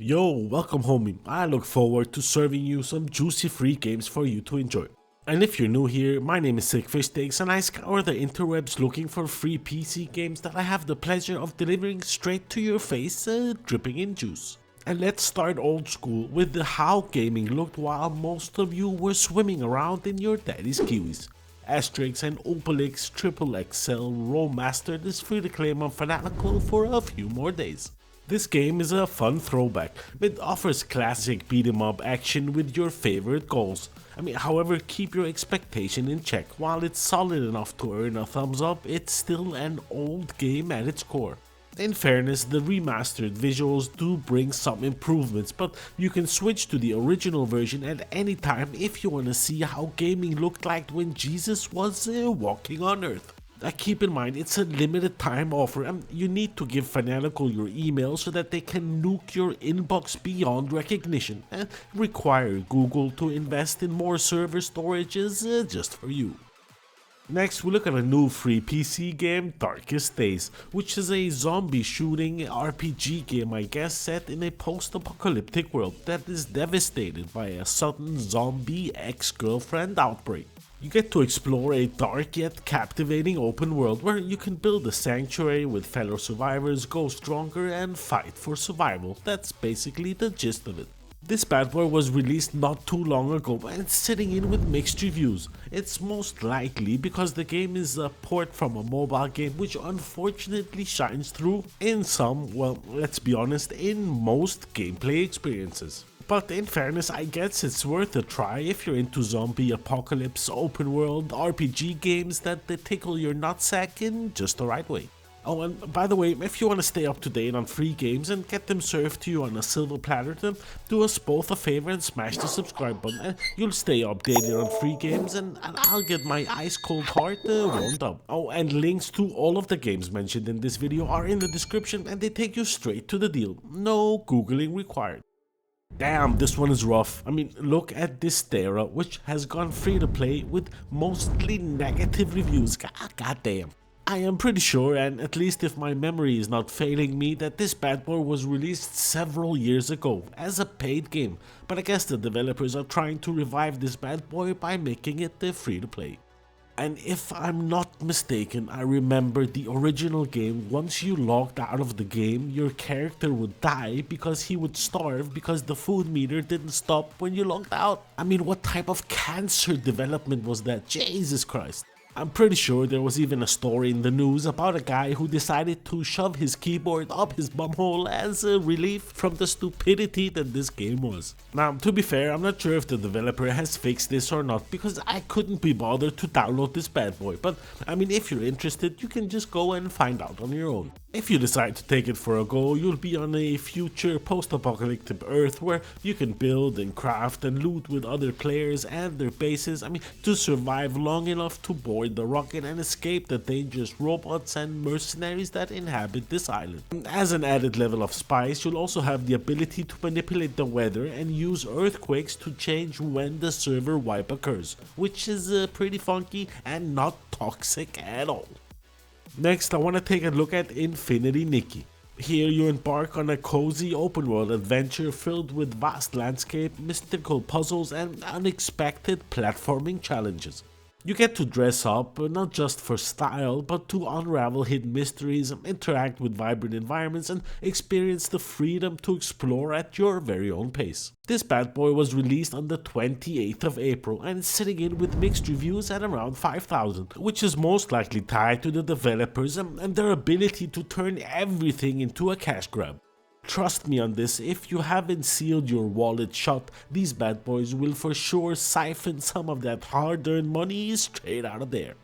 Yo, welcome homie. I look forward to serving you some juicy free games for you to enjoy. And if you're new here, my name is Sickfishsticks and I scour the interwebs looking for free PC games that I have the pleasure of delivering straight to your face, dripping in juice. And let's start old school with the how gaming looked while most of you were swimming around in your daddy's kiwis. Asterix and Obelix Triple XL Rollmastered is free to claim on Fanatical for a few more days. This game is a fun throwback. It offers classic beat 'em up action with your favorite goals. However, keep your expectation in check. While it's solid enough to earn a thumbs up, it's still an old game at its core. In fairness, the remastered visuals do bring some improvements, but you can switch to the original version at any time if you wanna see how gaming looked like when Jesus was walking on earth. Keep in mind, it's a limited time offer and you need to give Fanatical your email so that they can nuke your inbox beyond recognition and require Google to invest in more server storages just for you. Next, we look at a new free PC game, Darkest Days, which is a zombie shooting RPG game, I guess, set in a post-apocalyptic world that is devastated by a sudden zombie ex-girlfriend outbreak. You get to explore a dark yet captivating open world where you can build a sanctuary with fellow survivors, go stronger and fight for survival. That's basically the gist of it. This bad boy was released not too long ago and it's sitting in with mixed reviews. It's most likely because the game is a port from a mobile game which unfortunately shines through in some, well, let's be honest, in most gameplay experiences. But in fairness, I guess it's worth a try if you're into zombie apocalypse open world RPG games that they tickle your nutsack in just the right way. Oh, and by the way, if you want to stay up to date on free games and get them served to you on a silver platter, then do us both a favor and smash the subscribe button and you'll stay updated on free games and I'll get my ice cold heart warmed up. Oh, and links to all of the games mentioned in this video are in the description and they take you straight to the deal. No googling required. Damn, this one is rough. Look at Dysterra, which has gone free to play with mostly negative reviews. God damn. I am pretty sure, and at least if my memory is not failing me, that this bad boy was released several years ago as a paid game, but I guess the developers are trying to revive this bad boy by making it free to play. And if I'm not mistaken, I remember the original game, once you logged out of the game, your character would die because he would starve because the food meter didn't stop when you logged out. What type of cancer development was that? Jesus Christ. I'm pretty sure there was even a story in the news about a guy who decided to shove his keyboard up his bumhole as a relief from the stupidity that this game was. Now, to be fair, I'm not sure if the developer has fixed this or not because I couldn't be bothered to download this bad boy, but if you're interested, you can just go and find out on your own. If you decide to take it for a go, you'll be on a future post-apocalyptic Earth where you can build and craft and loot with other players and their bases, to survive long enough to board the rocket and escape the dangerous robots and mercenaries that inhabit this island. As an added level of spice, you'll also have the ability to manipulate the weather and use earthquakes to change when the server wipe occurs, which is pretty funky and not toxic at all. Next, I want to take a look at Infinity Nikki. Here you embark on a cozy open world adventure filled with vast landscape, mystical puzzles and unexpected platforming challenges. You get to dress up, not just for style, but to unravel hidden mysteries, interact with vibrant environments and experience the freedom to explore at your very own pace. This bad boy was released on the 28th of April and is sitting in with mixed reviews at around 5,000, which is most likely tied to the developers and their ability to turn everything into a cash grab. Trust me on this, if you haven't sealed your wallet shut, these bad boys will for sure siphon some of that hard-earned money straight out of there.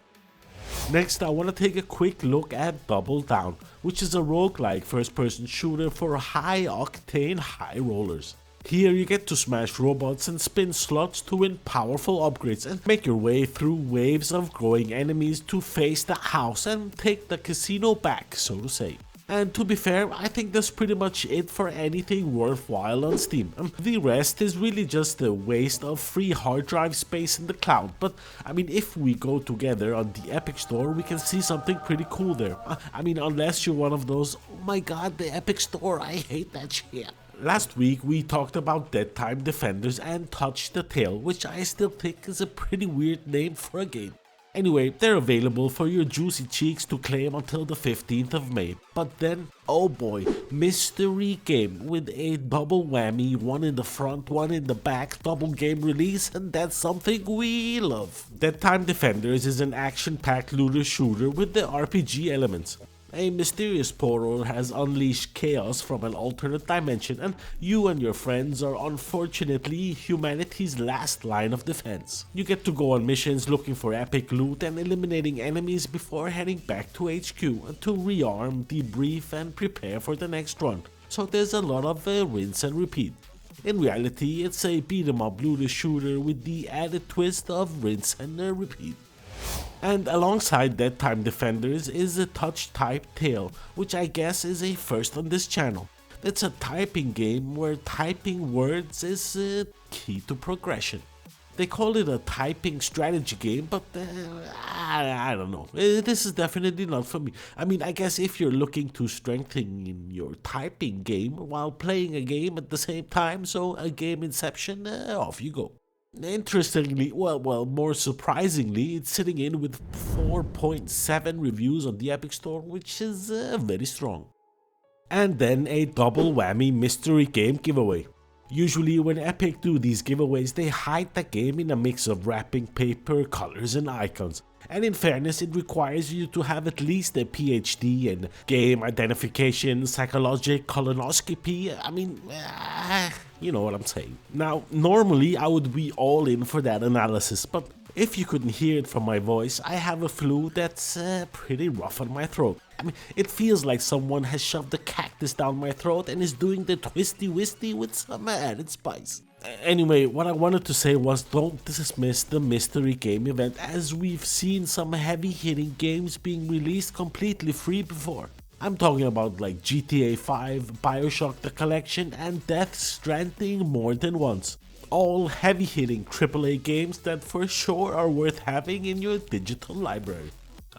Next, I want to take a quick look at Double Down, which is a roguelike first-person shooter for high-octane high rollers. Here you get to smash robots and spin slots to win powerful upgrades and make your way through waves of growing enemies to face the house and take the casino back, so to say. And to be fair, I think that's pretty much it for anything worthwhile on Steam. The rest is really just a waste of free hard drive space in the cloud, but if we go together on the Epic Store, we can see something pretty cool there. Unless you're one of those, oh my god, the Epic Store, I hate that shit. Last week we talked about Deadtime Defenders and Touch the Tail, which I still think is a pretty weird name for a game. Anyway, they're available for your juicy cheeks to claim until the 15th of May. But then, oh boy, mystery game with a double whammy, one in the front, one in the back, double game release, and that's something we love. Deadtime Defenders is an action-packed looter shooter with the RPG elements. A mysterious portal has unleashed chaos from an alternate dimension, and you and your friends are unfortunately humanity's last line of defense. You get to go on missions looking for epic loot and eliminating enemies before heading back to HQ to rearm, debrief, and prepare for the next run. So there's a lot of rinse and repeat. In reality, it's a beat-em-up looter shooter with the added twist of rinse and repeat. And alongside Deadtime Defenders is a touch type Tale, which I guess is a first on this channel. It's a typing game where typing words is key to progression. They call it a typing strategy game, but I don't know. This is definitely not for me. I mean, I guess if you're looking to strengthen your typing game while playing a game at the same time, so a game inception, off you go. Interestingly, well, more surprisingly, it's sitting in with 4.7 reviews on the Epic Store, which is very strong. And then a double whammy mystery game giveaway. Usually when Epic do these giveaways, they hide the game in a mix of wrapping paper, colors and icons. And in fairness, it requires you to have at least a PhD in game identification, psychologic colonoscopy. I mean, you know what I'm saying. Now, normally I would be all in for that analysis, but if you couldn't hear it from my voice, I have a flu that's pretty rough on my throat. I mean, it feels like someone has shoved a cactus down my throat and is doing the twisty-wisty with some added spice. Anyway, what I wanted to say was don't dismiss the mystery game event, as we've seen some heavy-hitting games being released completely free before. I'm talking about like GTA 5, Bioshock the Collection and Death Stranding more than once. All heavy-hitting AAA games that for sure are worth having in your digital library.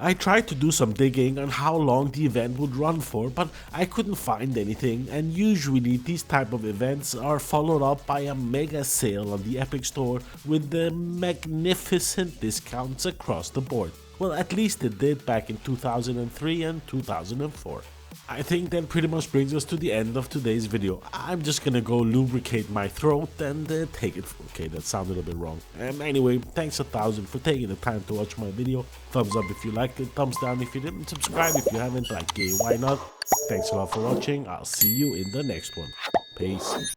I tried to do some digging on how long the event would run for, but I couldn't find anything, and usually these type of events are followed up by a mega sale on the Epic Store with the magnificent discounts across the board. Well, at least it did back in 2003 and 2004. I think that pretty much brings us to the end of today's video. I'm just gonna go lubricate my throat and take it. Okay, that sounded a bit wrong. Anyway, thanks 1,000 for taking the time to watch my video. Thumbs up if you liked it, thumbs down if you didn't, subscribe if you haven't, like, why not? Thanks a lot for watching, I'll see you in the next one. Peace.